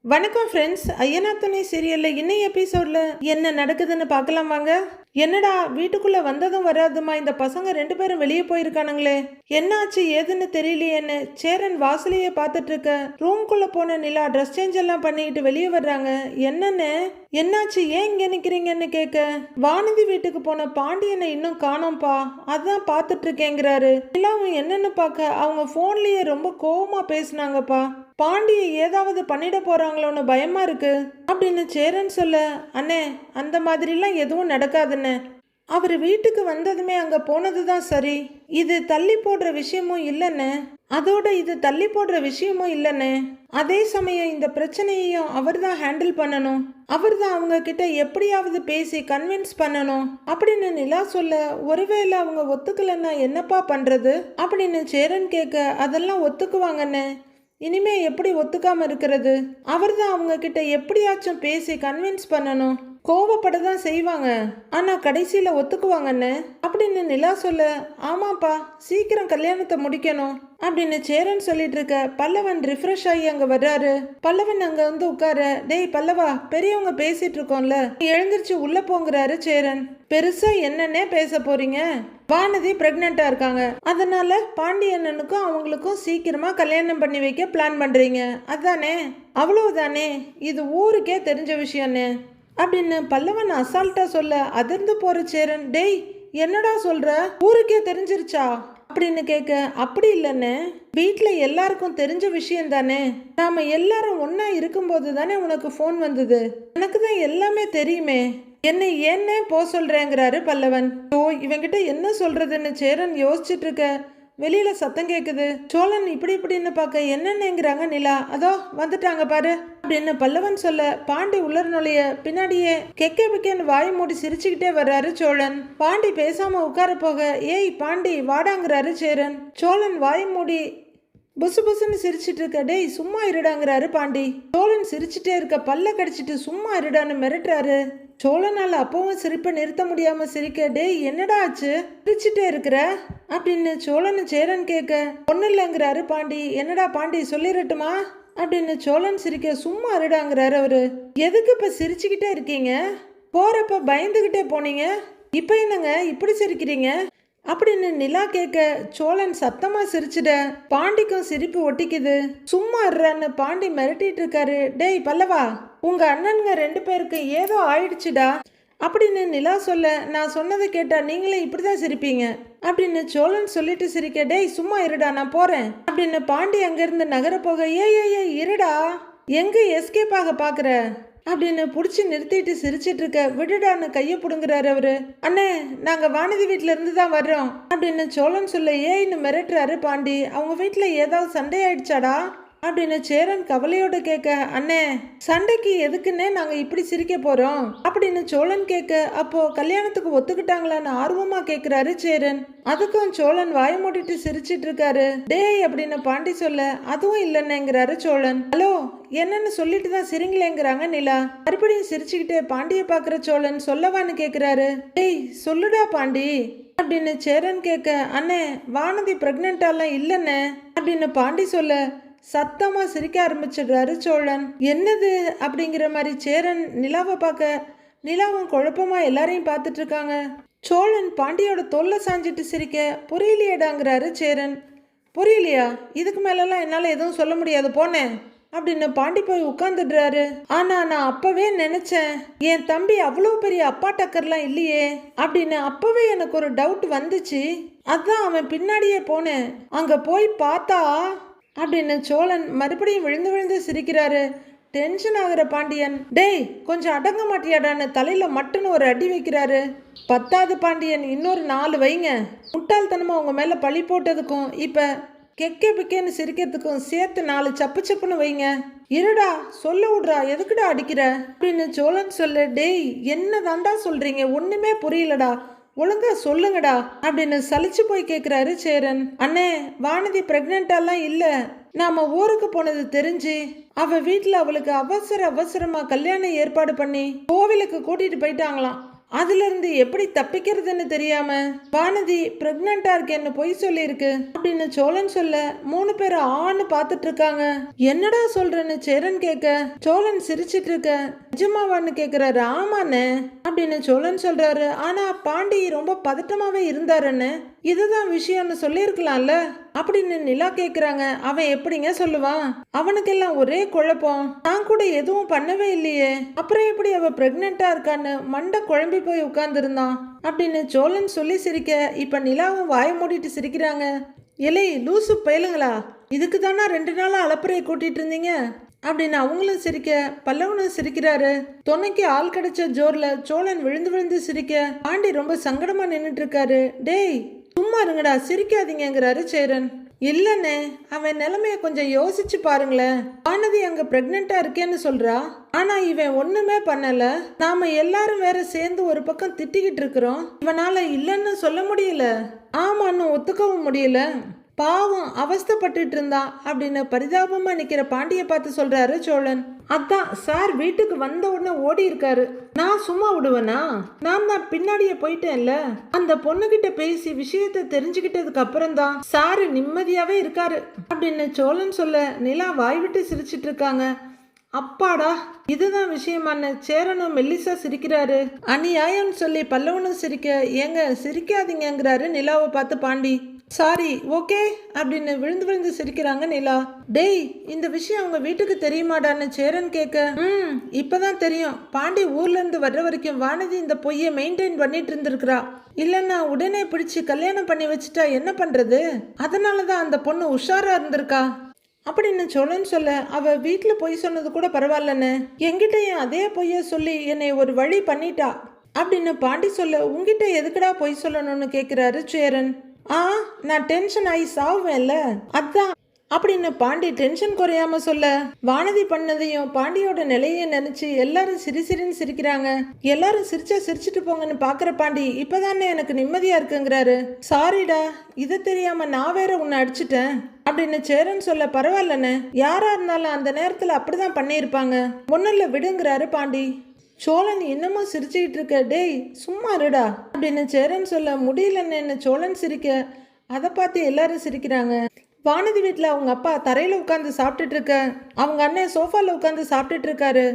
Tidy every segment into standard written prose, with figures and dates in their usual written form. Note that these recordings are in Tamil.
வணக்கம் ஃப்ரெண்ட்ஸ். ஐயனா துணை சீரியல்ல இன்னைய எபிசோட்ல என்ன நடக்குதுன்னு பார்க்கலாம் வாங்க. என்னடா வீட்டுக்குள்ள வந்ததும் வராதுமா இந்த பசங்க ரெண்டு பேரும் வெளியே போயிருக்கானுங்களே, என்னாச்சு ஏதுன்னு தெரியலையேன்னு சேரன் வாசலையே பார்த்துட்டு இருக்க. ரூம்குள்ள போன நிலா ட்ரெஸ் சேஞ்ச் எல்லாம் பண்ணிட்டு வெளியே வர்றாங்க. என்னன்னு என்னாச்சு ஏன் இங்க நிக்கிறீங்கன்னு கேட்க, வானதி வீட்டுக்கு போன பாண்டியனை இன்னும் காணோம்பா, அதான் பார்த்துட்டு இருக்கேங்கிறாரு. நிலாவும் என்னன்னு பார்க்க அவங்க போன்லயே ரொம்ப கோவமா பேசினாங்கப்பா. பாண்டியை ஏதாவது பண்ணிட போறாங்களோன்னு பயமா இருக்கு அப்படின்னு சேரன் சொல்ல, அண்ணே அந்த மாதிரிலாம் எதுவும் நடக்காதுன்னு, அவர் வீட்டுக்கு வந்ததுமே அங்க போனதுதான் சரி, இது தள்ளி போடுற விஷயமும் இல்லைன்னு, அதோட இது தள்ளி போடுற விஷயமும் இல்லைன்னு, அதே சமயம் இந்த பிரச்சனையையும் அவர் தான் ஹேண்டில் பண்ணணும், அவர் தான் அவங்க கிட்ட எப்படியாவது பேசி கன்வின்ஸ் பண்ணணும் அப்படின்னு நிலா சொல்ல, ஒருவேளை அவங்க ஒத்துக்கலன்னா என்னப்பா பண்றது அப்படின்னு சேரன் கேட்க, அதெல்லாம் ஒத்துக்குவாங்கன்னு, இனிமே எப்படி ஒத்துக்காம இருக்கிறது, அவர் தான் அவங்க கிட்ட எப்படியாச்சும் பேசி கன்வின்ஸ் பண்ணணும், கோவப்பட தான் செய்வாங்க, ஆனா கடைசியில ஒத்துக்குவாங்கன்னு அப்படின்னு நிலா சொல்ல, ஆமாப்பா சீக்கிரம் கல்யாணத்தை முடிக்கணும் அப்படின்னு சேரன் சொல்லிட்டு இருக்க. பல்லவன் ரிஃப்ரெஷ் ஆகி அங்க வர்றாரு. பல்லவன் அங்க வந்து உட்கார, டேய் பல்லவா பெரியவங்க பேசிட்டு இருக்கோம்ல, எழுந்திருச்சு உள்ள போங்கிறாரு சேரன். பெருசா என்னன்னே பேச போறீங்க, வானதி பிரெக்னெண்டா இருக்காங்க, அதனால பாண்டியண்ணனுக்கும் அவங்களுக்கும் சீக்கிரமா கல்யாணம் பண்ணி வைக்க பிளான் பண்றீங்க அதானே, அவ்வளவுதானே, இது ஊருக்கே தெரிஞ்ச விஷயம்னு அப்படின்னு பல்லவன் அசால்ட்டா சொல்ல, அதிர்ந்து போற சேரன், டேய் என்னடா சொல்ற, ஊருக்கே தெரிஞ்சிருச்சா அப்படின்னு கேட்க, அப்படி இல்லைன்னு வீட்டில் எல்லாருக்கும் தெரிஞ்ச விஷயம் தானே, நாம எல்லாரும் ஒன்னா இருக்கும்போது தானே உனக்கு ஃபோன் வந்தது, எனக்கு தான் எல்லாமே தெரியுமே, என்னை ஏன்னே போ சொல்றேங்கிறாரு பல்லவன். ஓ இவங்கிட்ட என்ன சொல்றதுன்னு சேரன் யோசிச்சுட்டு இருக்க. வெளியில சத்தம் கேக்குது. சோழன் இப்படி இப்படின்னு பார்க்க என்னன்னுங்கிறாங்க நிலா, அதோ வந்துட்டாங்க பாரு அப்படின்னு பல்லவன் சொல்ல, பாண்டி உள்ளர நுழைய பின்னாடியே கெக்கே பிக்கேன்னு வாய் மூடி சிரிச்சுக்கிட்டே வர்றாரு சோழன். பாண்டி பேசாம உட்கார போக, ஏய் பாண்டி வாடாங்கிறாரு சேரன். சோழன் வாய் மூடி புசு புசுன்னு சிரிச்சிட்டு இருக்க, டேய் சும்மா இருடாங்கிறாரு பாண்டி. சோழன் சிரிச்சுட்டே இருக்க, பல்ல கடிச்சிட்டு சும்மா இருடான்னு மிரட்டுறாரு. சோழனால அப்பவும் சிரிப்பை நிறுத்த முடியாம சிரிக்க, டேய் என்னடா ஆச்சு சிரிச்சுட்டே இருக்கிற அப்படின்னு சோழன் சேரன் கேட்க, ஒன்னும் இல்லைங்கிறாரு பாண்டி. என்னடா பாண்டி சொல்லிடட்டுமா அப்படின்னு சோழன் சிரிக்க, சும்மா இருடாங்கிறாரு அவரு. எதுக்கு இப்ப சிரிச்சுக்கிட்டே இருக்கீங்க, போறப்ப பயந்துகிட்டே போனீங்க, இப்ப என்னங்க இப்படி சிரிக்கிறீங்க அப்படின்னு நிலா கேட்க, சோழன் சத்தமா சிரிச்சுட. பாண்டிக்கும் சிரிப்பு ஒட்டிக்குது. சும்மா இருறான்னு பாண்டி மிரட்டிட்டு இருக்காரு. டேய் பல்லவா உங்க அண்ணனுங்க ரெண்டு பேருக்கு ஏதோ ஆயிடுச்சுடா அப்படின்னு நிலா சொல்ல, நான் சொன்னதை கேட்டா நீங்களே இப்படிதான் சிரிப்பீங்க அப்படின்னு சோழன் சொல்லிட்டு சிரிக்க, டேய் சும்மா இருடா நான் போறேன் அப்படின்னு பாண்டி அங்கிருந்து நகர போக, ஏ இருடா எங்க எஸ்கேப் ஆக பாக்குற அப்படின்னு புடிச்சு நிறுத்திட்டு சிரிச்சிட்டு இருக்க, விடுடான்னு கைய புடுங்குறாரு அவரு. அண்ணே நாங்க வானதி வீட்டுல இருந்து தான் வர்றோம் அப்படின்னு சோழன் சொல்ல, ஏன்னு மிரட்டுறாரு பாண்டி. அவங்க வீட்டுல ஏதாவது சண்டை ஆயிடுச்சாடா அப்படின்னு சேரன் கவலையோட கேட்க, அண்ணே சண்டைக்கு எதுக்குன்னே நாங்க இப்படி சிரிக்க போறோம் அப்படின்னு சோழன் கேட்க, அப்போ கல்யாணத்துக்கு ஒத்துக்கிட்டாங்களான்னு ஆர்வமா கேக்குறாரு சேரன். அதுக்கும் சோழன் வாய மூடிட்டு சிரிச்சிட்டு இருக்காரு. டேய் அப்படின்னு பாண்டி சொல்ல, அதுவும் இல்லைன்னுங்கிறாரு சோழன். ஹலோ என்னன்னு சொல்லிட்டு தான் சிரிங்களேங்கிறாங்க நிலா. மறுபடியும் சிரிச்சுக்கிட்டே பாண்டிய பாக்குற சோழன், சொல்லவான்னு கேக்குறாரு. டேய் சொல்லுடா பாண்டி அப்படின்னு சேரன் கேட்க, அண்ணே வானதி பிரெக்னென்டாலாம் இல்லைன்னு அப்படின்னு பாண்டி சொல்ல, சத்தமா சிரிக்க ஆரம்பிச்சிடுறாரு சோழன். என்னது அப்படிங்கிற மாதிரி சேரன் நிலாவை பார்க்க, நிலாவும் குழப்பமா எல்லாரையும் பார்த்துட்டு இருக்காங்க. சோழன் பாண்டியோட தோல்ல சாஞ்சிட்டு சிரிக்க, புரியலையேடாங்கிறாரு சேரன். புரியலையா, இதுக்கு மேலெல்லாம் என்னால் எதுவும் சொல்ல முடியாது போனேன் அப்படின்னு பாண்டி போய் உட்காந்துடுறாரு. ஆனா நான் அப்பவே நினைச்சேன், என் தம்பி அவ்வளோ பெரிய அப்பா டக்கர்லாம் இல்லையே அப்படின்னு அப்பவே எனக்கு ஒரு டவுட் வந்துச்சு, அதான் அவன் பின்னாடியே போனேன், அங்க போய் பார்த்தா அப்படின்னு சோழன் மறுபடியும் விழுந்து விழுந்து சிரிக்கிறாரு. டென்ஷன் ஆகுற பாண்டியன், டேய் கொஞ்சம் அடங்க மாட்டியாடான்னு தலையில மட்டுன்னு ஒரு அடி வைக்கிறாரு. பத்தாவது பாண்டியன், இன்னொரு 4 வைங்க, முட்டாள்தனமா உங்க மேல பழி போட்டதுக்கும் இப்ப கெக்கே பிக்கேன்னு சிரிக்கிறதுக்கும் சேர்த்து 4 சப்பு சப்புன்னு வைங்க. இருடா சொல்ல விடுறா, எதுக்குடா அடிக்கிற அப்படின்னு சோழன் சொல்ல, டேய் என்ன தாண்டா சொல்றீங்க, ஒண்ணுமே புரியலடா, ஒழுங்கா சொல்லுங்கடா அப்படின்னு சலிச்சு போய் கேட்குறாரு சேரன். அண்ணே வானதி பிரெக்னென்டாலாம் இல்லை, நாம ஊருக்கு போனது தெரிஞ்சு அவ வீட்டில் அவளுக்கு அவசரமா கல்யாணம் ஏற்பாடு பண்ணி கோவிலுக்கு கூட்டிட்டு போயிட்டாங்களாம், அதுல இருந்து எப்படி தப்பிக்கிறதுன்னு தெரியாம வானதி பிரெக்னண்டா இருக்கேன்னு பொய் சொல்லியிருக்கு அப்படின்னு சோழன் சொல்ல 3 பேரும் ஆன்னு பாத்துட்டு இருக்காங்க. என்னடா சொல்றேன்னு சேரன் கேட்க சோழன் சிரிச்சிட்டு இருக்க. நிஜமாவான்னு கேக்குறாரு. ஆமாண்ணே அப்படின்னு சோழன் சொல்றாரு. ஆனா பாண்டி ரொம்ப பதட்டமாவே இருந்தாருன்னு இதுதான் விஷயம்னு சொல்லியிருக்கலாம்ல அப்படின்னு நிலா கேக்குறாங்க. அவன் எப்படிங்க சொல்லுவான்? அவனுக்கெல்லாம் ஒரே குழப்பம். நான் கூட எதுவும் பண்ணவே இல்லையே, அப்புறம் எப்படி அவ பிரெக்னெண்டா இருக்கான்னு மண்டை குழம்பி போய் உட்கார்ந்து இருந்தான் அப்படின்னு சோழன் சொல்லி சிரிக்க இப்ப நிலாவும் வாய மூடிட்டு சிரிக்கிறாங்க. இலை லூசு பயலுங்களா, இதுக்கு தானா 2 நாளா அலப்பறையை கூட்டிட்டு இருந்தீங்க அப்படின்னு அவங்களும் சிரிக்க பல்லவனும் சிரிக்கிறாரு. துணைக்கு ஆள் கிடைச்ச ஜோர்ல சோழன் விழுந்து விழுந்து சிரிக்க பாண்டி ரொம்ப சங்கடமா நின்னுட்டு இருக்காரு. டேய் சும்மா இருங்கடா, சிரிக்காதீங்கிறாரு சேரன். இல்லண்ணே, அவன் நிலைமைய கொஞ்சம் யோசிச்சு பாருங்களேன். வானதி அங்க பிரெக்னெண்டா இருக்கேன்னு சொல்றா, ஆனா இவன் ஒண்ணுமே பண்ணல. நாம எல்லாரும் வேற சேர்ந்து ஒரு பக்கம் திட்டிக்கிட்டு இருக்கிறோம். இவனால இல்லைன்னு சொல்ல முடியல, ஆமான்னு ஒத்துக்கவும் முடியல. பாவம் அவஸ்தப்பட்டுட்டு இருந்தான் அப்படின்னு பரிதாபமா நிக்கிற பாண்டிய பார்த்து சொல்றாரு சோழன். அதான் சார் வீட்டுக்கு வந்த உடனே ஓடி இருக்காரு. நான் சும்மா விடுவேனா? நான் தான் பின்னாடியே போயிட்டேன்ல. அந்த பொண்ணுகிட்ட பேசி விஷயத்தை தெரிஞ்சுக்கிட்டதுக்கு அப்புறம் தான் சாரு நிம்மதியாவே இருக்காரு அப்படின்னு சோழன் சொல்ல நிலா வாய் விட்டு சிரிச்சிட்டு இருக்காங்க. அப்பாடா இதுதான் விஷயமான சேரனும் மெல்லிசா சிரிக்கிறாரு. அநியாயம் சொல்லி பல்லவனும் சிரிக்க ஏங்க சிரிக்காதீங்கிறாரு நிலாவை பார்த்து பாண்டி. சாரி ஓகே அப்படின்னு விழுந்து விழுந்து சிரிக்கிறாங்க நிலா. டேய் இந்த விஷயம் அவங்க வீட்டுக்கு தெரியுமாடான்னு சேரன் கேட்க இப்பதான் தெரியும். பாண்டி ஊர்ல இருந்து வர்ற வரைக்கும் வானதி இந்த பொய்யை மெயின்டைன் பண்ணிட்டு இருந்திருக்கிறா. இல்லைன்னா உடனே பிடிச்சு கல்யாணம் பண்ணி வச்சுட்டா என்ன பண்றது? அதனாலதான் அந்த பொண்ணு உஷாரா இருந்திருக்கா அப்படின்னு சோழன் சொல்ல அவ வீட்டுல பொய் சொன்னது கூட பரவாயில்லன்னு என்கிட்டயும் அதே பொய்ய சொல்லி என்னை ஒரு வழி பண்ணிட்டா அப்படின்னு பாண்டி சொல்ல உங்ககிட்ட எதுக்குடா பொய் சொல்லணும்னு கேக்குறாரு சேரன். நான் டென்ஷன் ஆகி சாவேன்ல அதான் அப்படின்னு பாண்டி டென்ஷன் குறையாம சொல்ல வானதி பண்ணதையும் பாண்டியோட நிலையையும் நினைச்சு எல்லாரும் சிரிசிரின்னு சிரிக்கிறாங்க. எல்லாரும் சிரிச்சா சிரிச்சுட்டு போங்கன்னு பாக்குற பாண்டி இப்பதானே எனக்கு நிம்மதியா இருக்குங்கிறாரு. சாரிடா இதை தெரியாம நான் வேற உன்னை அடிச்சுட்டேன் அப்படின்னு சேரன் சொல்ல பரவாயில்லன்னு யாரா இருந்தாலும் அந்த நேரத்துல அப்படிதான் பண்ணியிருப்பாங்க, ஒன்னும் விடுங்கிறாரு பாண்டி. சோழன் இன்னமும் சிரிச்சுக்கிட்டு இருக்க. டேய் சும்மா இருடா அப்படின்னு சேரன் சொல்ல முடியலன்னு சோழன் சிரிக்க அதை பார்த்து எல்லாரும் சிரிக்கிறாங்க. வானதி வீட்டில் அவங்க அப்பா தரையில் உட்காந்து சாப்பிட்டுட்டு இருக்க, அவங்க அண்ணன் சோஃபாவில் உட்காந்து சாப்பிட்டுட்டு இருக்காரு.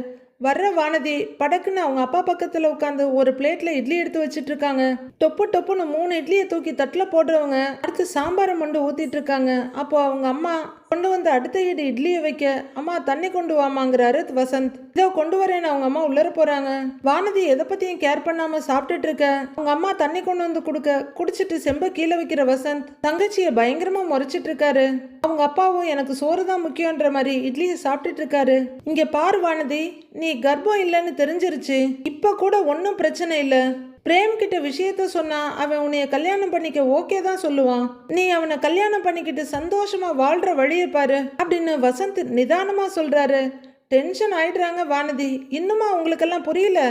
வர்ற வானதி படக்குன்னு அவங்க அப்பா பக்கத்தில் உட்காந்து ஒரு பிளேட்ல இட்லி எடுத்து வச்சிட்டு இருக்காங்க. டொப்பு டொப்புன்னு 3 இட்லியை தூக்கி தட்டில் போடுறவங்க அடுத்து சாம்பாரை மண்டு ஊத்திட்டு இருக்காங்க. அப்போ அவங்க அம்மா கொண்டு வந்து அடுத்த இட்லியை வைக்க அம்மா தண்ணி கொண்டு வாமாங்கிறாரு வசந்த். இதோ கொண்டு வரேன்னு அவங்க அம்மா உள்ளர போறாங்க. வானதி எதை பத்தியும் கேர் பண்ணாம சாப்பிட்டுட்டு இருக்க அவங்க அம்மா தண்ணி கொண்டு வந்து குடிச்சிட்டு செம்ப கீழே வைக்கிற வசந்த் தங்கச்சியை பயங்கரமா முறைச்சிட்டு இருக்காரு. அவங்க அப்பாவும் எனக்கு சோறு தான் முக்கியன்ற மாதிரி இட்லியை சாப்பிட்டுட்டு இருக்காரு. இங்க பாரு வானதி, நீ கர்ப்பம் இல்லைன்னு தெரிஞ்சிருச்சு, இப்ப கூட ஒன்னும் பிரச்சனை இல்லை. பிரேம் கிட்ட விஷயத்த சொன்னா அவன் உன்னைய கல்யாணம் பண்ணிக்க ஓகே தான் சொல்லுவான். நீ அவனை கல்யாணம் பண்ணிக்கிட்டு சந்தோஷமா வாழ்ற வழியை பாரு அப்படின்னு வசந்த் நிதானமா சொல்றாரு. டென்ஷன் ஆயிடுறாங்க வானதி. இன்னுமா உங்களுக்கெல்லாம் புரியல?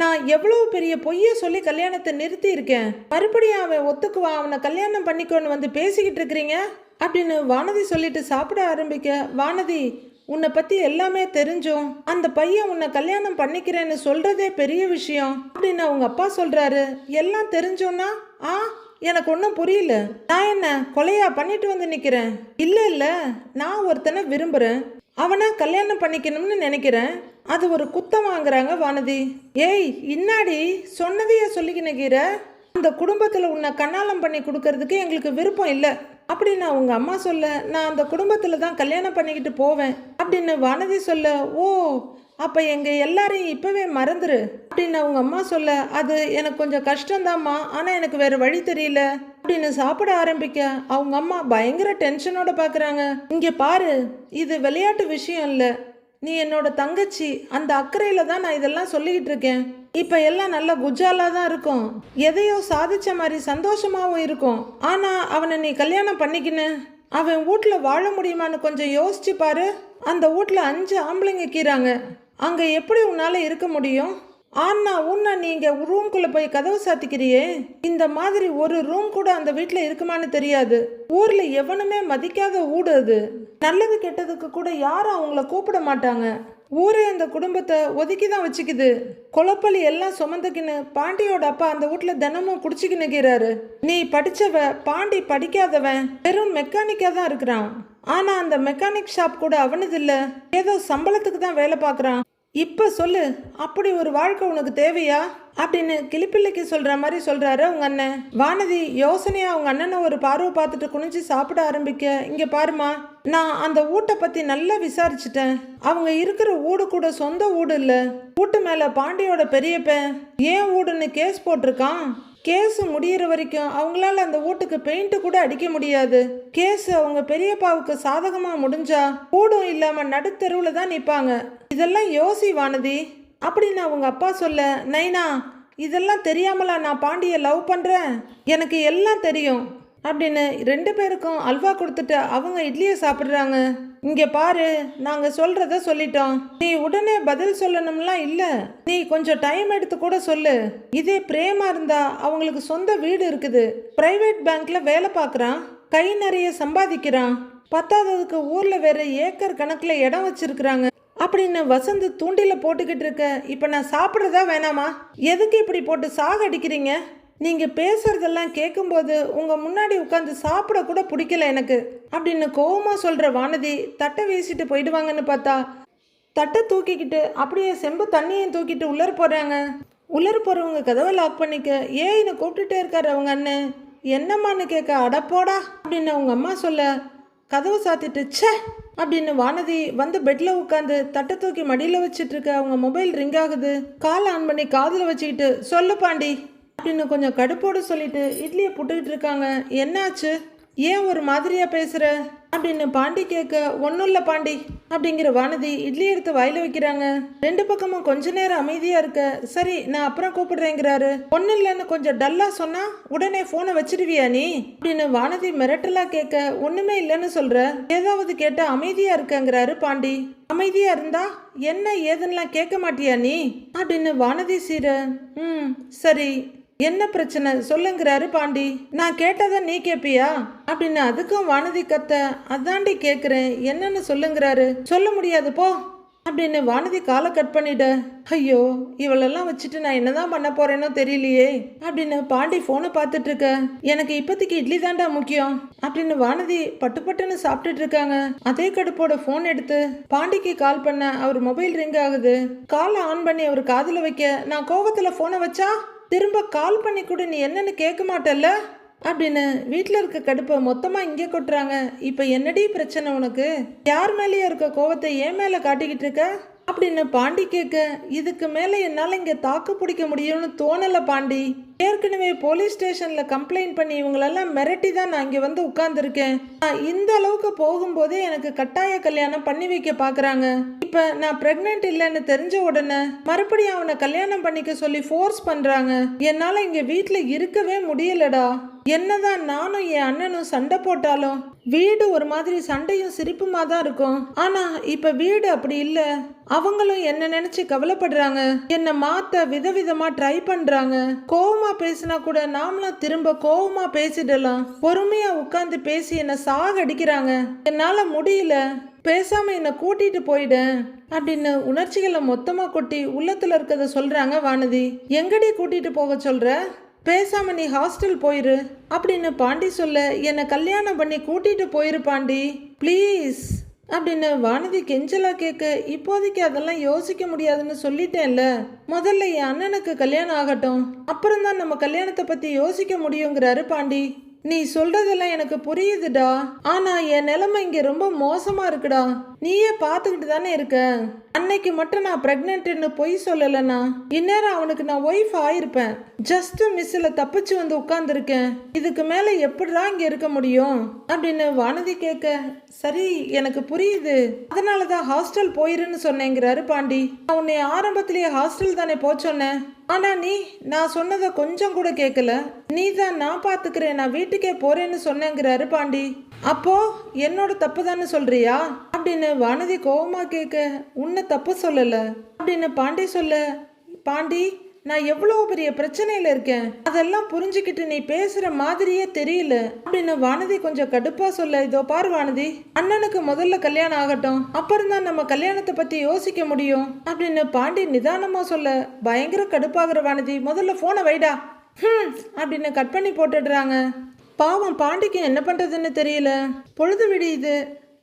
நான் எவ்வளவு பெரிய பொய்ய சொல்லி கல்யாணத்தை நிறுத்தி இருக்கேன், மறுபடியும் அவன் ஒத்துக்குவான், அவனை கல்யாணம் பண்ணிக்கோன்னு வந்து பேசிக்கிட்டு இருக்கிறீங்க அப்படின்னு வானதி சொல்லிட்டு சாப்பிட ஆரம்பிக்க வானதி உன்னை பத்தி எல்லாமே தெரிஞ்சும் அந்த பையன் உன்னை கல்யாணம் பண்ணிக்கிறேன்னு சொல்றதே பெரிய விஷயம் அப்படின்னு அவங்க அப்பா சொல்றாரு. எல்லாம் தெரிஞ்சோன்னா எனக்கு ஒன்றும் புரியல. நான் என்ன கொலையா பண்ணிட்டு வந்து நிக்கிறேன்? இல்ல நான் ஒருத்தனை விரும்புறேன், அவனை கல்யாணம் பண்ணிக்கணும்னு நினைக்கிறேன், அது ஒரு குத்தம் வாங்குறாங்க வானதி. ஏய் இன்னாடி சொன்னதையே சொல்லிக்கிற, அந்த குடும்பத்தில் உன்னை கண்ணாலம் பண்ணி கொடுக்கறதுக்கு எங்களுக்கு விருப்பம் இல்லை அப்படின்னு அவங்க அம்மா சொல்ல நான் அந்த குடும்பத்தில் தான் கல்யாணம் பண்ணிக்கிட்டு போவேன் அப்படின்னு வானதி சொல்ல ஓ அப்போ எங்கள் எல்லாரையும் இப்போவே மறந்துரு அப்படின்னு அவங்க அம்மா சொல்ல அது எனக்கு கொஞ்சம் கஷ்டம்தாம்மா, ஆனால் எனக்கு வேறு வழி தெரியல அப்படின்னு சாப்பிட ஆரம்பிக்க அவங்க அம்மா பயங்கர டென்ஷனோட பார்க்குறாங்க. இங்கே பாரு, இது விளையாட்டு விஷயம் இல்லை, நீ என்னோட தங்கச்சி, அந்த அக்கறையில் தான் நான் இதெல்லாம் சொல்லிக்கிட்டு இருக்கேன். இப்போ எல்லாம் நல்ல குஜாலாக தான் இருக்கும், எதையோ சாதிச்ச மாதிரி சந்தோஷமாகவும் இருக்கும். ஆனால் அவனை நீ கல்யாணம் பண்ணிக்கின்னு அவன் வீட்டில் வாழ முடியுமான்னு கொஞ்சம் யோசிச்சு பாரு. அந்த வீட்டில் 5 ஆம்பளைங்க கீறாங்க, அங்கே எப்படி உன்னால் இருக்க முடியும்? ஆனா உன்ன நீங்க ரூம்குள்ள போய் கதவு சாத்திக்கிறியே, இந்த மாதிரி ஒரு ரூம் கூட அந்த வீட்டில் இருக்குமான்னு தெரியாது. ஊர்ல எவனுமே மதிக்காத ஊடு அது. நல்லது கெட்டதுக்கு கூட யாரும் அவங்கள கூப்பிட மாட்டாங்க. ஊரே அந்த குடும்பத்தை ஒதுக்கி தான் வச்சுக்குது. குளப்பள்ளி எல்லாம் சுமந்துக்கின்னு பாண்டியோட அப்பா அந்த வீட்டுல தினமும் குடிச்சுக்கின்னுக்கிறாரு. நீ படிச்சவ, பாண்டி படிக்காதவன், வெறும் மெக்கானிக்கா தான் இருக்கிறான். ஆனா அந்த மெக்கானிக் ஷாப் கூட அவனது இல்ல, ஏதோ சம்பளத்துக்கு தான் வேலை பார்க்கறான். இப்ப சொல்லு, அப்படி ஒரு வாழ்க்கை உனக்கு தேவையா அப்படின்னு கிளிப்பிள்ளைக்கு சொல்ற மாதிரி சொல்றாரு உங்க அண்ணன். வானதி யோசனையா அவங்க அண்ணனை ஒரு பார்வை பார்த்துட்டு குனிஞ்சு சாப்பிட ஆரம்பிக்க, இங்க பாருமா, நான் அந்த வீட்டை பத்தி நல்லா விசாரிச்சுட்டேன். அவங்க இருக்கிற வீடு கூட சொந்த வீடு இல்ல. வீட்டு மேல பாண்டியோட பெரியப்பன் ஏன் வீடுன்னு கேஸ் போட்டிருக்கான். கேஸ் முடியிற வரைக்கும் அவங்களால அந்த வீட்டுக்கு பெயிண்ட் கூட அடிக்க முடியாது. கேஸ் அவங்க பெரியப்பாவுக்கு சாதகமா முடிஞ்சா வீடும் இல்லாம நடுத்தெருவுல தான் நிப்பாங்க. இதெல்லாம் யோசி வானதி அப்படின்னு அவங்க அப்பா சொல்ல, நைனா இதெல்லாம் தெரியாமலா நான் பாண்டியை லவ் பண்றேன், எனக்கு எல்லாம் தெரியும் அப்படின்னு 2 பேருக்கும் அல்வா கொடுத்துட்டு அவங்க இட்லியை சாப்பிட்றாங்க. இங்க பாரு, நாங்க சொல்றத சொல்லிட்டோம், நீ உடனே பதில் சொல்லணும்லாம் இல்ல, நீ கொஞ்சம் டைம் எடுத்து கூட சொல்லு. இதே பிரேமா இருந்தா அவங்களுக்கு சொந்த வீடு இருக்குது, பிரைவேட் பேங்க்ல வேலை பார்க்கறான், கை நிறைய சம்பாதிக்கிறான், பத்தாததுக்கு ஊர்ல வேற ஏக்கர் கணக்குல இடம் வச்சிருக்கிறாங்க அப்படின்னு வசந்த் தூண்டில போட்டுக்கிட்டு இருக்க. இப்ப நான் சாப்பிட்றதா வேணாமா? எதுக்கு இப்படி போட்டு சாக அடிக்கிறீங்க? நீங்க பேசுறதெல்லாம் கேட்கும்போது உங்க முன்னாடி உட்காந்து சாப்பிட கூட பிடிக்கல எனக்கு அப்படின்னு கோவமா சொல்ற வானதி தட்டை வீசிட்டு போயிடுவாங்கன்னு பார்த்தா தட்டை தூக்கிக்கிட்டு அப்படியே செம்பு தண்ணியும் தூக்கிட்டு உள்ளர போறாங்க. உள்ளர போறவங்க கதவை லாக் பண்ணிக்க ஏன்னு கூப்பிட்டுட்டே இருக்காரு அவங்க அண்ணன். என்னம்மான்னு கேட்க, அடப்போடா அப்படின்னு அவங்க அம்மா சொல்ல கதவை சாத்திட்டு ச்சே அப்படின்னு வானதி வந்து பெட்ல உட்காந்து தட்டை தூக்கி மடியில வச்சிட்டு இருக்க. அவங்க மொபைல் ரிங் ஆகுது. கால் ஆன் பண்ணி காதுல வச்சுக்கிட்டு சொல்லு பாண்டி அப்படின்னு கொஞ்சம் கடுப்போடு சொல்லிட்டு இட்லியை புட்டுக்கிட்டு இருக்காங்க. என்னாச்சு, ஏன் ஒரு மாதிரியா பேசுற அப்படின்னு பாண்டி கேட்க, ஒன்றும் இல்லை பாண்டி அப்படிங்கிற வானதி இட்லி எடுத்து வாயில வைக்கிறாங்க. 2 பக்கமும் கொஞ்ச நேரம் அமைதியா இருக்க. சரி நான் அப்புறம் கூப்பிடுறேங்கிறாரு. ஒன்றும் இல்லைன்னு கொஞ்சம் டல்லா சொன்னா உடனே போனை வச்சிடுவியா நீ அப்படின்னு வானதி மிரட்டலா கேட்க, ஒண்ணுமே இல்லைன்னு சொல்ற, ஏதாவது கேட்டா அமைதியா இருக்கங்கிறாரு பாண்டி. அமைதியா இருந்தா என்ன ஏதுன்னெலாம் கேட்க மாட்டியா நீ அப்படின்னு வானதி சீர. சரி என்ன பிரச்சனை சொல்லுங்கிறாரு பாண்டி. நான் கேட்டதை நீ கேட்பியா அப்படின்னு அதுக்கும் வானதி கத்த, அதாண்டி கேட்குறேன் என்னன்னு சொல்லுங்கிறாரு. சொல்ல முடியாது போ அப்படின்னு வானதி காலை கட் பண்ணிட்ட. ஐயோ இவளெல்லாம் வச்சுட்டு நான் என்னதான் பண்ண போறேனோ தெரியலையே அப்படின்னு பாண்டி போனை பார்த்துட்டு இருக்க. எனக்கு இப்போதைக்கு இட்லி தாண்டா முக்கியம் அப்படின்னு வானதி பட்டு பட்டுன்னு சாப்பிட்டுட்டு இருக்காங்க. அதே கடுப்போட போன் எடுத்து பாண்டிக்கு கால் பண்ண அவர் மொபைல் ரிங் ஆகுது. காலை ஆன் பண்ணி அவர் காதுல வைக்க, நான் கோவத்துல போனை வச்சா திரும்ப கால் பண்ணி கூட நீ என்னன்னு கேட்க மாட்டல்ல அப்படின்னு வீட்டில் இருக்க கடுப்பை மொத்தமாக இங்கே கொட்டுறாங்க. இப்போ என்னடி பிரச்சனை உனக்கு? யார் மேலேயே இருக்க கோவத்தை ஏன் மேலே காட்டிக்கிட்டு இருக்க அப்படின்னு பாண்டி கேட்க, இதுக்கு மேலே என்னால் இங்கே தாக்கு பிடிக்க முடியும்னு தோணலை பாண்டி. ஏற்கனவே போலீஸ் ஸ்டேஷனில் கம்ப்ளைண்ட் பண்ணி இவங்களெல்லாம் மிரட்டி தான் நான் இங்கே வந்து உட்கார்ந்துருக்கேன். நான் இந்த அளவுக்கு போகும்போதே எனக்கு கட்டாய கல்யாணம் பண்ணி வைக்க பார்க்குறாங்க. இப்போ நான் ப்ரெக்னென்ட் இல்லைன்னு தெரிஞ்ச உடனே மறுபடியும் அவனை கல்யாணம் பண்ணிக்க சொல்லி ஃபோர்ஸ் பண்ணுறாங்க. என்னால் இங்கே வீட்டில் இருக்கவே முடியலடா. என்னதான் நானும் என் அண்ணனும் சண்டை போட்டாலும் வீடு ஒரு மாதிரி சண்டையும் சிரிப்புமா தான் இருக்கும். ஆனா இப்ப வீடு அப்படி இல்ல. அவங்களும் என்ன நினைச்சு கவலைப்படுறாங்க, என்ன மாத்த விதவிதமா ட்ரை பண்றாங்க. கோவமா பேசினா கூட நாமளும் திரும்ப கோவமா பேசிடலாம். பொறுமையா உட்கார்ந்து பேசி என்ன சாகடிக்கிறாங்க. என்னால முடியல, பேசாம என்ன கூட்டிட்டு போயிட்டேன் அப்படின்னு உணர்ச்சிகளை மொத்தமா கொட்டி உள்ளத்துல இருக்கத சொல்றாங்க வானதி. எங்கடி கூட்டிட்டு போக சொல்ற? பேசாம நீ ஹாஸ்டல் போயிரு அப்படின்னு பாண்டி சொல்ல, என்னை கல்யாணம் பண்ணி கூட்டிட்டு போயிரு பாண்டி ப்ளீஸ் அப்படின்னு வானதி கெஞ்சலா கேட்க, இப்போதைக்கு அதெல்லாம் யோசிக்க முடியாதுன்னு சொல்லிட்டேன்ல, முதல்ல என் அண்ணனுக்கு கல்யாணம் ஆகட்டும், அப்புறம் தான் நம்ம கல்யாணத்தை பத்தி யோசிக்க முடியுங்கிறாரு பாண்டி. நீ சொல்றதெல்லாம் எனக்கு புரியுதுடா, ஆனா என் நிலைமை இங்க ரொம்ப மோசமா இருக்குடா. நீயே பார்த்துக்கிட்டு தானே இருக்க. அன்னைக்கு மட்டும் நான் பிரெக்னென்ட்னு பொய் சொல்லலைன்னா இந்நேரம் அவனுக்கு நான் ஒய்ஃப் ஆயிருப்பேன். ஜஸ்ட் மிஸ்ஸில் தப்பிச்சு வந்து உட்கார்ந்துருக்கேன். இதுக்கு மேலே எப்படிதான் இங்கே இருக்க முடியும் அப்படின்னு வானதி கேட்க, சரி எனக்கு புரியுது, அதனால தான் ஹாஸ்டல் போயிருன்னு சொன்னேங்கிறாரு பாண்டி. நான் உன்னை ஆரம்பத்திலேயே ஹாஸ்டல் தானே போச்சொன்னேன், ஆனா நீ நான் சொன்னதை கொஞ்சம் கூட கேட்கல. நீ தான் நான் பார்த்துக்கிறேன், நான் வீட்டுக்கே போறேன்னு சொன்னேங்கிறாரு பாண்டி. அப்போ என்னோட தப்பு தானே சொல்றியா அப்படின்னு வானதி கோவமா கேட்க, உன்னை தப்பு சொல்லல அப்படின்னு பாண்டி சொல்ல, பாண்டி நான் எவ்வளவு பெரிய பிரச்சனையில இருக்கேன், அதெல்லாம் புரிஞ்சுக்கிட்டு நீ பேசுற மாதிரியே தெரியல அப்படின்னு வானதி கொஞ்சம் கடுப்பா சொல்ல, இதோ பாரு வானதி, அண்ணனுக்கு முதல்ல கல்யாணம் ஆகட்டும், அப்புறம் தான் நம்ம கல்யாணத்தை பத்தி யோசிக்க முடியும் அப்படின்னு பாண்டி நிதானமா சொல்ல பயங்கர கடுப்பாகிற வானதி, முதல்ல போனை வைடா அப்படின்னு கட் பண்ணி போட்டுடுறாங்க. பாவம் பாண்டிக்கு என்ன பண்றதுன்னு தெரியல. பொழுது விடியுது.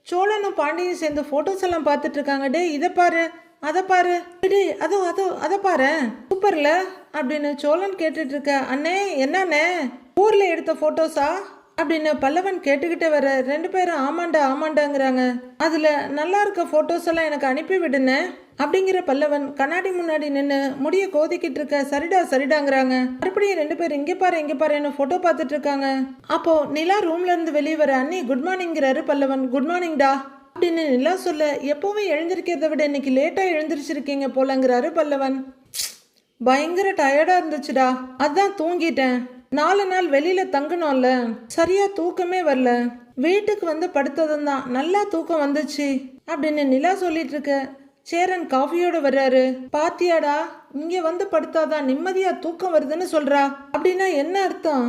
சோழனும் பாண்டியும் சேர்ந்து போட்டோஸ் எல்லாம் பார்த்துட்டு இருக்காங்க. டே இதை பாரு, அதை பாரு, அதை பாரு, சூப்பர்ல அப்படின்னு சோழன் கேட்டுட்டு இருக்க. அண்ணே என்னண்ணே, ஊர்ல எடுத்த போட்டோஸா அப்படின்னு பல்லவன் கேட்டுக்கிட்டே வர. ரெண்டு பேரும் ஆமாண்டாங்கிறாங்க. அதுல நல்லா இருக்க போட்டோஸ் எல்லாம் எனக்கு அனுப்பி விடுனே அப்படிங்கிற பல்லவன் கண்ணாடி முன்னாடி நின்று முடிய கோதிக்கிட்டு இருக்க. சரிடாங்கிறாங்க. மறுபடியும் ரெண்டு பேரும் இங்கே பாருன்னு போட்டோ பார்த்துட்டு இருக்காங்க. அப்போ நிலா ரூம்ல இருந்து வெளியே வர. அண்ணி குட் மார்னிங்கிறாரு பல்லவன். குட் மார்னிங்டா அப்படின்னு நிலா சொல்ல, எப்பவுமே எழுந்திருக்கிறத விட இன்னைக்கு லேட்டா எழுந்திரிச்சிருக்கீங்க போலங்கிறாரு பல்லவன். பயங்கர டயர்டா இருந்துச்சுடா, அதான் தூங்கிட்டேன். 4 நாள் வெளியில தங்கணும்ல, சரியா தூக்கமே வரல. வீட்டுக்கு வந்து படுத்ததும் தான் நல்லா தூக்கம் வந்துச்சு அப்படின்னு நிலா சொல்லிட்டு இருக்க. சேரன் காஃபியோட வர்றாரு. பாத்தியாடா, இங்க வந்து படுத்தாதான் நிம்மதியா தூக்கம் வருதுன்னு சொல்றா. அப்படின்னா என்ன அர்த்தம்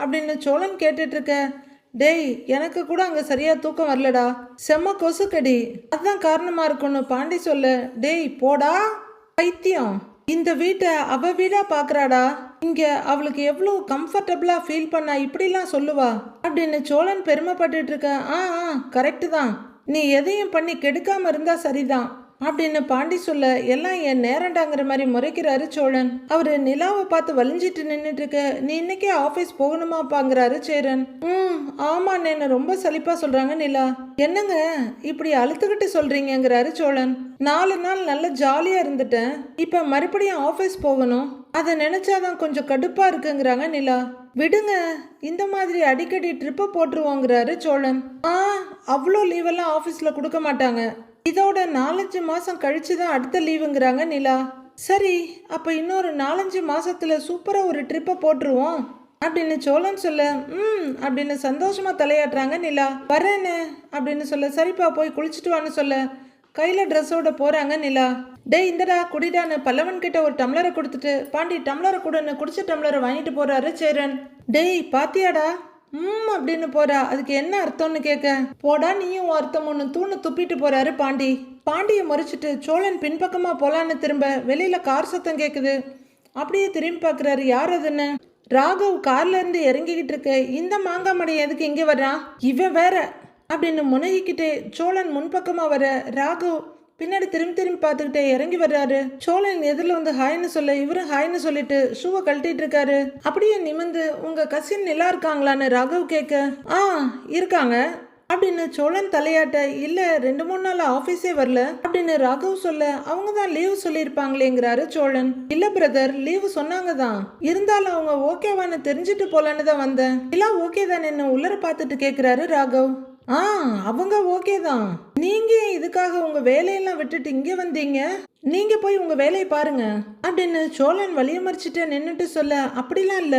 அப்படின்னு சோழன் கேட்டுட்டு இருக்க. டேய் எனக்கு கூட அங்க சரியா தூக்கம் வரலடா, செம்ம கொசுக்கடி, அதுதான் காரணமா இருக்கும்னு பாண்டி சொல்ல. டேய் போடா பைத்தியம், இந்த வீட்டை அவ வீடா பாக்குறாடா, இங்க அவளுக்கு எவ்வளவு கம்ஃபர்டபுளா ஃபீல் பண்ணா இப்படிலாம் சொல்லுவா அப்படின்னு சோழன் பெருமைப்பட்டுட்டு இருக்க. கரெக்டு தான், நீ எதையும் பண்ணி கெடுக்காம இருந்தா சரிதான் அப்படின்னு பாண்டி சொல்ல, எல்லாம் என் நேரண்டாங்கிற மாதிரி முறைக்கிறாரு சோழன். அவரு நிலாவை பார்த்து வலிஞ்சிட்டு நின்றுட்டு இருக்க. நீ இன்னைக்கே ஆபீஸ் போகணுமாப்பாங்கிறாரு சேரன். ஆமாண்ணேன்னு ரொம்ப சலிப்பா சொல்றாங்க நிலா. என்னங்க இப்படி அழுத்துக்கிட்டு சொல்றீங்கிறாரு சோழன். 4 நாள் நல்ல ஜாலியா இருந்துட்டேன், இப்ப மறுபடியும் ஆபீஸ் போகணும், அதை நினைச்சாதான் கொஞ்சம் கடுப்பா இருக்குங்கிறாங்க நிலா. விடுங்க, இந்த மாதிரி அடிக்கடி ட்ரிப்பை போட்டுருவோங்கிறாரு சோழன். அவ்வளோ லீவெல்லாம் ஆபீஸ்ல கொடுக்க மாட்டாங்க, இதோட 4-5 மாசம் கழிச்சுதான் அடுத்த லீவுங்கிறாங்க நிலா. சரி அப்ப இன்னொரு 4-5 மாசத்துல சூப்பரா ஒரு ட்ரிப்பை போட்டுருவோம் அப்படின்னு சோழன் சொல்ல. அப்படின்னு சந்தோஷமா தலையாட்டுறாங்க நிலா. வரேன்னு அப்படின்னு சொல்ல. சரிப்பா போய் குளிச்சுட்டு வான்னு சொல்ல கையில ட்ரெஸ்ஸோட போறாங்க நிலா. டேய் இந்தடா குடிடான்னு பல்லவன் கிட்ட ஒரு டம்ளரை கொடுத்துட்டு பாண்டி டம்ளரை கூடன்னு குடிச்ச டம்ளரை வாங்கிட்டு போறாரு சேரன். டேய் பாத்தியாடா அப்படின்னு போறா, அதுக்கு என்ன அர்த்தம்னு கேட்க. போடா நீயும் அர்த்தம் ஒன்று தூணு துப்பிட்டு போறாரு பாண்டி. பாண்டியை முறைச்சிட்டு சோழன் பின்பக்கமா போலான்னு திரும்ப வெளியில கார் சத்தம் கேக்குது. அப்படியே திரும்பி பாக்குறாரு, யார் அதுன்னு. ராகவ் கார்ல இருந்து இறங்கிக்கிட்டு இருக்க. இந்த மாங்காய் மடை எதுக்கு இங்க வர்றான், இவன் வேற அப்படின்னு முனகிக்கிட்டே சோழன் முன்பக்கமா வர. ராகவ் பின்னாடி திரும்பி பார்த்துக்கிட்டே இறங்கி வர்றாரு. சோழன் எதிரில் வந்து ஹாய்னு சொல்ல இவரும் ஹாய்னு சொல்லிட்டு ஷூவை கழட்டிட்டு இருக்காரு. அப்படியே நிமிந்து உங்க கசின் நல்லா இருக்காங்களான்னு ராகவ் கேட்க. இருக்காங்க அப்படின்னு சோழன் தலையாட்ட. இல்ல 2-3 நாள் ஆபீஸே வரல அப்படின்னு ராகவ் சொல்ல, அவங்க தான் லீவ் சொல்லியிருப்பாங்களேங்கிறாரு சோழன். இல்ல பிரதர் லீவு சொன்னாங்க தான், இருந்தாலும் அவங்க ஓகேவான்னு தெரிஞ்சுட்டு போலான்னு தான் வந்தேன். இல்ல ஓகே தான் என்ன உள்ளர பார்த்துட்டு கேட்கிறாரு ராகவ். அவங்க ஓகே தான், நீங்க இதுக்காக உங்க வேலையெல்லாம் விட்டுட்டு இங்க வந்தீங்க, நீங்க போய் உங்க வேலையை பாருங்க அப்படின்னு சோழன் வழிய மறிச்சிட்டு நின்னுட்டு சொல்ல. அப்படிலாம் இல்ல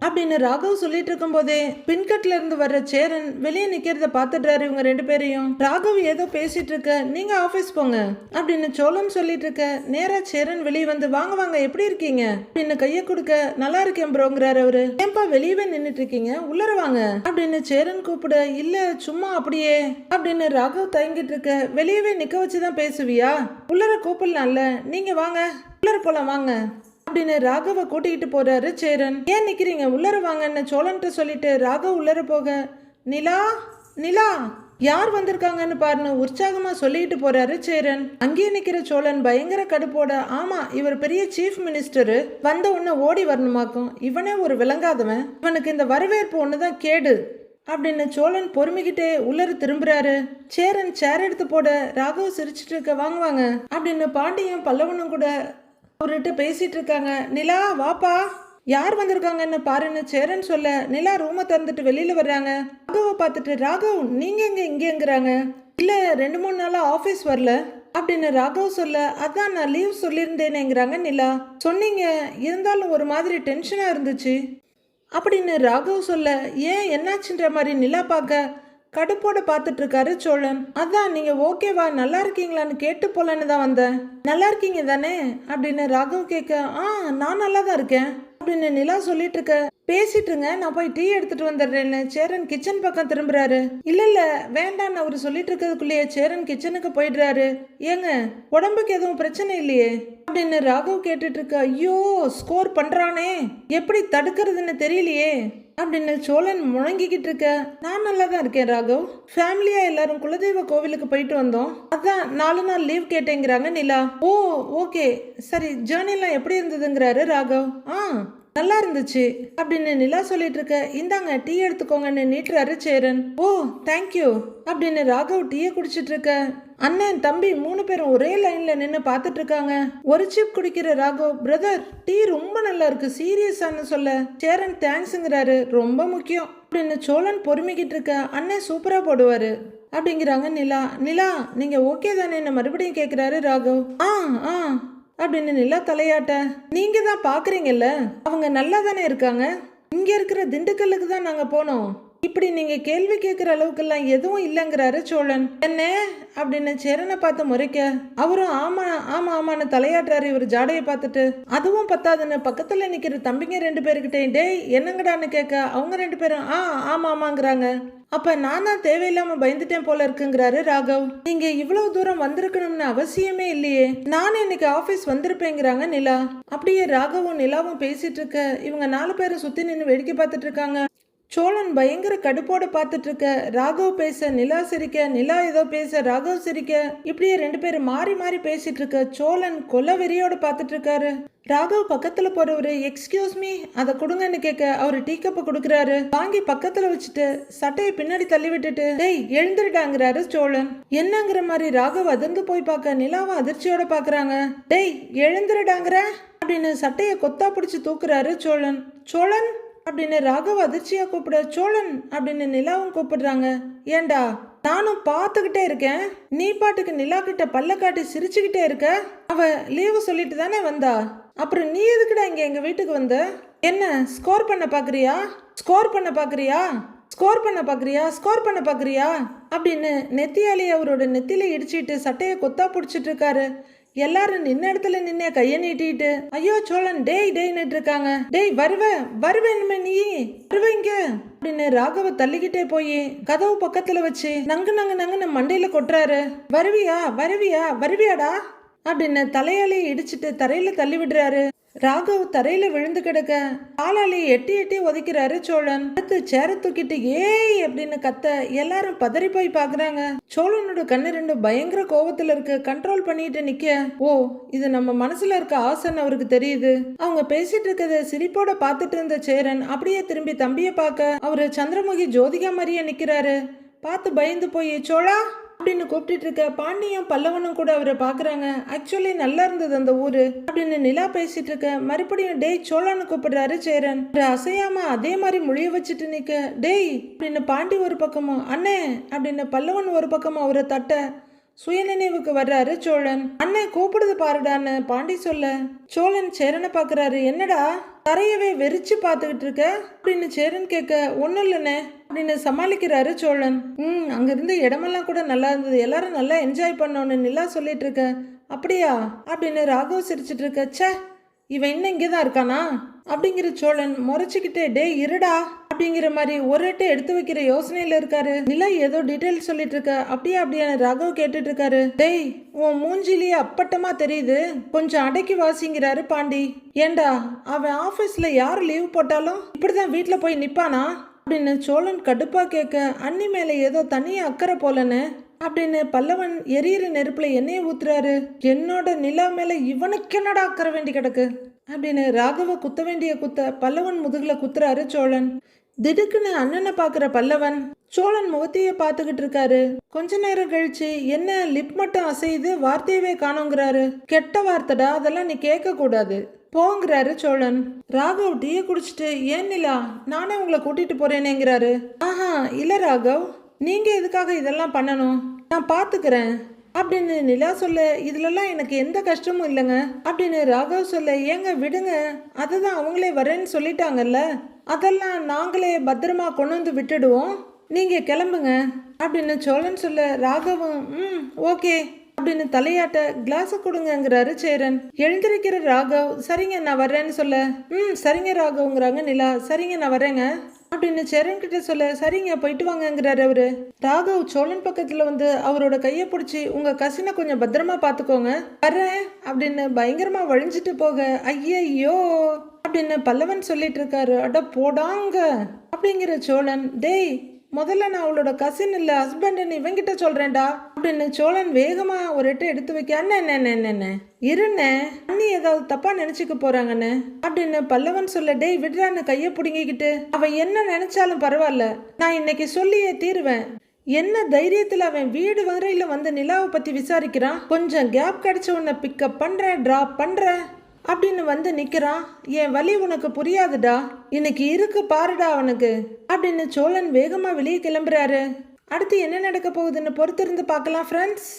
அப்படின்னு ராகவ் சொல்லிட்டு இருக்கும் போதே பின்கட்ல இருந்து வர்ற சேரன் வெளியே நிக்கிறத பாத்துடுறாரு இவங்க 2 பேரையும். ராகவ் ஏதோ பேசிட்டு இருக்க. நீங்க ஆபீஸ் போங்க அப்படின்னு சோழன் சொல்லிட்டு இருக்க. நேரா சேரன் வெளியே வந்து வாங்க எப்படி இருக்கீங்க அப்படின்னு கைய கொடுக்க. நல்லா இருக்கேன் ப்ரோங்கிறாரு அவரு. ஏன்பா வெளியவே நின்னுட்டு இருக்கீங்க, உள்ளர வாங்க அப்படின்னு சேரன் கூப்பிட. இல்ல சும்மா அப்படியே அப்படின்னு ராகவ் தயங்கிட்டு இருக்க. வெளியவே நிக்க வச்சுதான் பேசுவியா, உள்ளர கூப்பிடலாம்ல, நீங்க வாங்க உள்ளர போலாம் வாங்க அப்படின்னு ராகவ கூட்டிகிட்டு போறாரு சேரன். ஏன் நிக்கிறீங்க உள்ளர வாங்கன்னு சோழன்ட்டு சொல்லிட்டு ராகவ் உள்ளர போக. நிலா யார் வந்திருக்காங்கன்னு பாருன்னு உற்சாகமா சொல்லிட்டு போறாரு சேரன். அங்கேயே நிக்கிற சோழன் பயங்கர கடுப்போட, ஆமா இவர் பெரிய சீஃப் மினிஸ்டரு, வந்த உடனே ஓடி வரணுமாக்கும், இவனே ஒரு விளங்காதவன், இவனுக்கு இந்த வரவேற்பு ஒண்ணுதான் கேடு அப்படின்னு சோழன் பொறுமிக்கிட்டே உள்ளர திரும்புறாரு. சேரன் சேர் எடுத்து போட ராகவ் சிரிச்சிட்டு இருக்க. வாங்குவாங்க அப்படின்னு பாண்டியும் பல்லவனும் கூட அவர்கிட்ட பேசிட்டு இருக்காங்க. நிலா வாப்பா, யார் வந்திருக்காங்கன்னு பாருன்னு சேரன் சொல்ல. நிலா ரூமை திறந்துட்டு வெளியில வர்றாங்க. ராகவை பார்த்துட்டு ராகவ் நீங்க எங்க இங்கேங்கிறாங்க. இல்ல 2-3 நாளா ஆபீஸ் வரல அப்படின்னு ராகவ் சொல்ல. அதான் நான் லீவ் சொல்லியிருந்தேனேங்கிறாங்க நிலா. சொன்னீங்க, இருந்தாலும் ஒரு மாதிரி டென்ஷனா இருந்துச்சு அப்படின்னு ராகவ் சொல்ல. ஏன் என்னாச்சுன்ற மாதிரி நிலா பார்க்க. கடுப்போட பார்த்துட்டு இருக்காரு சோழன். அதான் நீங்க ஓகேவா, நல்லா இருக்கீங்களான்னு கேட்டு போலன்னு தான் வந்தேன். நல்லா இருக்கீங்க தானே அப்படின்னு ராகவ் கேட்க, நான் நல்லா தான் இருக்கேன் அப்படின்னு நிலா சொல்லிட்டு இருக்க. பேசிட்டு இருங்க, நான் போய் டீ எடுத்துட்டு வந்துடுறேன்னு சேரன் கிச்சன் பக்கம் திரும்புறாரு. இல்ல வேண்டான்னு அவரு சொல்லிட்டு இருக்கிறதுக்குள்ளேயே சேரன் கிச்சனுக்கு போயிடுறாரு. ஏங்க உடம்புக்கு எதுவும் பிரச்சனை இல்லையே அப்படின்னு ராகவ் கேட்டுட்டு இருக்க. ஐயோ ஸ்கோர் பண்றானே, எப்படி தடுக்கிறதுன்னு தெரியலையே அப்படின்னு சோழன் முழங்கிக்கிட்டு இருக்க. நான் நல்லா தான் இருக்கேன் ராகவ். ஃபேமிலியா எல்லாரும் குலதெய்வ கோவிலுக்கு போயிட்டு வந்தோம், அதான் 4 நாள் லீவ் கேட்டேங்கிறாங்க நிலா. ஓ ஓகே சரி, ஜேர்னிலாம் எப்படி இருந்ததுங்கிறாரு ராகவ். நல்லா இருந்துச்சு அப்படின்னு நிலா சொல்லிட்டு இருக்க. இந்தாங்க டீ எடுத்துக்கோங்கன்னு நீட்டுறாரு சேரன். ஓ தேங்க்யூ அப்படின்னு ராகவ் டீயை குடிச்சிட்டு இருக்க. அண்ணன் தம்பி 3 பேரும் ஒரே லைன்ல நின்று பார்த்துட்டு இருக்காங்க. ஒரு சிப் குடிக்கிற ராகவ், பிரதர் டீ ரொம்ப நல்லா இருக்கு சீரியஸான்னு சொல்ல சேரன் தேங்க்ஸுங்கிறாரு. ரொம்ப முக்கியம் அப்படின்னு சோழன் பொறுமைக்கிட்டு இருக்க. அண்ணன் சூப்பரா போடுவாரு அப்படிங்கிறாங்க நிலா. நிலா நீங்க ஓகே தானே என்ன மறுபடியும் கேட்கிறாரு ராகவ். ஆ அப்படின்னு நிலா தலையாட்ட. நீங்க தான் பாக்குறீங்கல்ல அவங்க நல்லா தானே இருக்காங்க. இங்க இருக்கிற திண்டுக்கல்லுக்கு தான் நாங்க போனோம். இப்படி நீங்க கேள்வி கேட்கிற அளவுக்கெல்லாம் எதுவும் இல்லைங்கிறாரு சோழன். என்ன அப்படின்னு சேரனை பார்த்து முறைக்க அவரும் ஆமான்னு தலையாட்டுறாரு. இவர் ஜாடையை பார்த்துட்டு. அதுவும் பத்தாதுன்னு பக்கத்துல நிக்கிற தம்பிங்க 2 பேருக்கிட்டே டேய் என்னங்கடான்னு கேட்க அவங்க 2 பேரும் ஆமாங்கிறாங்க. அப்ப நான் தான் தேவையில்லாம பயந்துட்டேன் போல இருக்குங்கிறாரு ராகவ். நீங்க இவ்வளவு தூரம் வந்திருக்கணும்னு அவசியமே இல்லையே, நானும் இன்னைக்கு ஆபீஸ் வந்திருப்பேங்கிறாங்க நிலா. அப்படியே ராகவும் நிலாவும் பேசிட்டு இருக்க. இவங்க 4 பேரும் சுத்தி நின்று வேடிக்கை பார்த்துட்டு இருக்காங்க. சோழன் பயங்கர கடுப்போட பார்த்துட்டு இருக்க. ராகவ் பேச நிலா சிரிக்க, நிலா ஏதோ பேச ராகவ் சிரிக்க. இப்படியே 2 பேரும் மாறி மாறி பேசிட்டு இருக்க. சோழன் கொல்ல வெறியோட பார்த்துட்டு இருக்காரு. ராகவ் பக்கத்துல போறவரு எக்ஸ்கியூஸ் மீ அதை கொடுங்கன்னு கேட்க அவரு டீ கப்பை கொடுக்குறாரு. வாங்கி பக்கத்துல வச்சுட்டு சட்டையை பின்னாடி தள்ளி விட்டுட்டு டேய் எழுந்துருடாங்கிறாரு சோழன். என்னங்கிற மாதிரி ராகவ் அதிர்ந்து போய் பார்க்க நிலாவும் அதிர்ச்சியோட பாக்குறாங்க. டேய் எழுந்துருடாங்கிற அப்படின்னு சட்டையை கொத்தா பிடிச்சு தூக்குறாரு சோழன். சோழன் அப்படின்னு ராகவ் அதிர்ச்சியா கூப்பிட சோழன் அப்படின்னு நிலாவும் கூப்பிடுறாங்க. ஏண்டா நானும் பார்த்துக்கிட்டே இருக்கேன், நீ பாட்டுக்கு நிலா கிட்ட பல்ல காட்டி சிரிச்சுக்கிட்டே இருக்க. அவ லீவு சொல்லிட்டு தானே வந்தா, அப்புறம் நீ எதுக்குடா இங்க எங்க வீட்டுக்கு வந்த? என்ன ஸ்கோர் பண்ண பாக்குறியா அப்படின்னு நெத்தியாலே அவரோட நெத்தியில இடிச்சிட்டு சட்டையை கொத்தா பிடிச்சிட்டு இருக்காரு. எல்லாரும் நின்ன இடத்துல நின்னே கைய நீட்டிட்டு ஐயோ சோழன் டேய்னுட்டு இருக்காங்க. டேய் வருவேன் நீ வருவீங்க அப்படின்னு ராகவ தள்ளிக்கிட்டே போய் கதவு பக்கத்துல வச்சு நங்குன்னு மண்டையில கொட்டுறாரு. வருவியாடா அப்படின்னு தலையாலேயே இடிச்சிட்டு தரையில தள்ளி விடுறாரு. ராகவ் தரையில விழுந்து கிடக்க காலாலேயே எட்டி உதைக்கிறாரு சோழன். அடுத்து சேர தூக்கிட்டு ஏய் அப்படின்னு கத்த எல்லாரும் பதறி போய் பாக்குறாங்க. சோழனோட கண்ணு 2 பயங்கர கோபத்துல இருக்கு. கண்ட்ரோல் பண்ணிட்டு நிக்க. ஓ இது நம்ம மனசுல இருக்க ஆசைன்னு அவருக்கு தெரியுது. அவங்க பேசிட்டு இருக்கத சிரிப்போட பாத்துட்டு இருந்த சேரன் அப்படியே திரும்பி தம்பிய பார்க்க அவரு சந்திரமுகி ஜோதிகா மாதிரியே நிக்கிறாரு. பார்த்து பயந்து போய் சோழா அப்படின்னு கூப்பிட்டு இருக்க. பாண்டியும் பல்லவனும் கூட அவரை பாக்குறாங்க. ஆக்சுவலி நல்லா இருந்தது அந்த ஊரு அப்படின்னு நிலா பேசிட்டு இருக்க. மறுபடியும் டேய் சோழான்னு கூப்பிடுறாரு சேரன். அசையாம அதே மாதிரி மொழிய வச்சுட்டு நிக்க. டேய் அப்படின்னு பாண்டி ஒரு பக்கமும் அண்ணே அப்படின்னு பல்லவன் ஒரு பக்கமும் அவரை தட்ட சுயநினைவுக்கு வர்றாரு சோழன். அண்ணன் கூப்பிடுது பாருடான்னு பாண்டி சொல்ல சோழன் சேரனை பாக்குறாரு. என்னடா தரையவே வெறிச்சு பாத்துக்கிட்டு இருக்க அப்படின்னு சேரன் கேட்க. ஒன்னும் இல்லைண்ணே அப்படின்னு சமாளிக்கிறாரு சோழன். அங்க இருந்த இடமெல்லாம் கூட நல்லா இருந்தது, எல்லாரும் நல்லா என்ஜாய் பண்ணோன்னு நிலா சொல்லிட்டு இருக்க. அப்படியா அப்படின்னு ராகவ் சிரிச்சிட்டு இருக்க. ச்சே இவன் இன்னும் இங்கேதான் இருக்கானா அப்படிங்கிற சோழன் முறைச்சுக்கிட்டே டே இருடா அப்படிங்கிற மாதிரி ஒரு எட்டு எடுத்து வைக்கிற யோசனையில இருக்காரு. நிலா ஏதோ டீட்டெயில் சொல்லிட்டு இருக்க. அப்படியே ராகவ் கேட்டுட்டு இருக்காரு. டேய் உன் மூஞ்சிலேயே அப்பட்டமா தெரியுது, கொஞ்சம் அடக்கி வாசிங்கிறாரு பாண்டி. ஏண்டா அவன் ஆபீஸ்ல யார் லீவ் போட்டாலும் இப்படிதான் வீட்டுல போய் நிப்பானா அப்படின்னு சோழன் கடுப்பா கேட்க. அண்ணி மேல ஏதோ தனியா அக்கறை போலன்னு அப்படின்னு பல்லவன் எரியிற நெருப்புல எண்ணெயை ஊத்துறாரு. என்னோட நிலா மேல இவனுக்கு என்னடா அக்கறை வேண்டி கிடக்கு அப்படின்னு ராகவ குத்த வேண்டிய குத்த பல்லவன் முதுகுல குத்துறாரு சோழன். திடுக்குன்னு அண்ணனை பாக்குற பல்லவன் சோழன் முகத்தையே பார்த்துக்கிட்டு இருக்காரு. கொஞ்ச நேரம் கழிச்சு என்ன லிப் மட்டும் அசையுது, வார்த்தையவே காணோங்கிறாரு. கெட்ட வார்த்தைடா, அதெல்லாம் நீ கேட்க கூடாது போங்கிறாரு சோழன். ராகவ் டீயை குடிச்சிட்டு ஏன் நிலா நானே உங்களை கூட்டிட்டு போறேனேங்கிறாரு. இல்ல ராகவ் நீங்க எதுக்காக இதெல்லாம் பண்ணணும், நான் பாத்துக்கிறேன் அப்படின்னு நிலா சொல்ல. இதுலலாம் எனக்கு எந்த கஷ்டமும் இல்லைங்க அப்படின்னு ராகவ் சொல்ல. ஏங்க விடுங்க, அதுதான் அவங்களே வரேன்னு சொல்லிட்டாங்கல்ல, அதெல்லாம் நாங்களே பத்திரமா கொண்டு வந்து விட்டுடுவோம், நீங்க கிளம்புங்க அப்படின்னு சோழன் சொல்ல ராகவும் ஓகே அப்படின்னு தலையாட்ட கிளாஸ கொடுங்கங்கிறாரு சேரன். எழுந்திருக்கிற ராகவ் சரிங்க நான் வர்றேன்னு சொல்ல சரிங்க ராகவ்ங்கிறாங்க நிலா. சரிங்க நான் வர்றேங்க அப்படின்னு சேரன் கிட்ட சொல்ல சரிங்க போயிட்டு வாங்கங்கிறாரு அவரு. ராகவ் சோழன் பக்கத்துல வந்து அவரோட கையை பிடிச்சி உங்க கசினை கொஞ்சம் பத்திரமா பாத்துக்கோங்க வர்றேன் அப்படின்னு பயங்கரமா வழிஞ்சிட்டு போக ஐயையோ அப்படின்னு பல்லவன் சொல்லிட்டு இருக்காரு. அட போடாங்க அப்படிங்கிற சோழன் டேய் முதல்ல நான் அவளோட கசின் இல்ல ஹஸ்பண்ட் இவங்கிட்ட சொல்றேன்டா அப்படின்னு சோழன் வேகமா ஒரு எட்டு எடுத்து வைக்க என்ன இருண்ணே அண்ணி ஏதாவது தப்பா நினைச்சுக்க போறாங்கன்னு அப்படின்னு பல்லவன் சொல்ல டேய் விடுறான்னு கைய புடுங்கிக்கிட்டு அவ என்ன நினைச்சாலும் பரவாயில்ல நான் இன்னைக்கு சொல்லியே தீருவேன். என்ன தைரியத்துல அவன் வீடு வரையில வந்து நிலாவை பத்தி விசாரிக்கிறான். கொஞ்சம் கேப் கிடைச்ச உன்னை பிக்கப் பண்றேன் டிராப் பண்றேன் அப்படின்னு வந்து நிக்கிறான். என் வலி உனக்கு புரியாதுடா இன்னைக்கு இருக்கு பாருடா அவனுக்கு அப்படின்னு சோழன் வேகமா வெளியே கிளம்புறாரு. அடுத்து என்ன நடக்க போகுதுன்னு பொறுத்திருந்து பார்க்கலாம் ஃப்ரெண்ட்ஸ்.